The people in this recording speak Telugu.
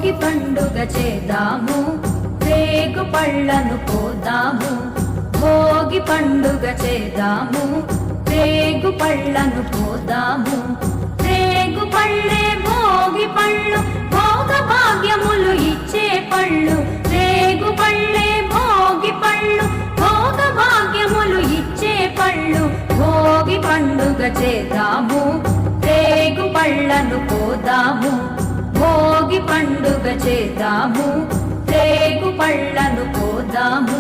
భోగి పండుగ చేద్దాము, రేగు పళ్ళను పోదాము. భోగి పండుగ చేద్దాము, రేగు పళ్ళను పోదాము. రేగు పళ్ళే భోగి పళ్ళు, భోగ భాగ్యములు ఇచ్చే పళ్ళు. రేగు పళ్ళే భోగి పళ్ళు, భోగ భాగ్యములు ఇచ్చే పళ్ళు. భోగి పండుగ చేద్దాము, రేగు పళ్ళను పోదాము. భోగి పండుగ చేద్దాము, రేగు పళ్ళను పోదాము.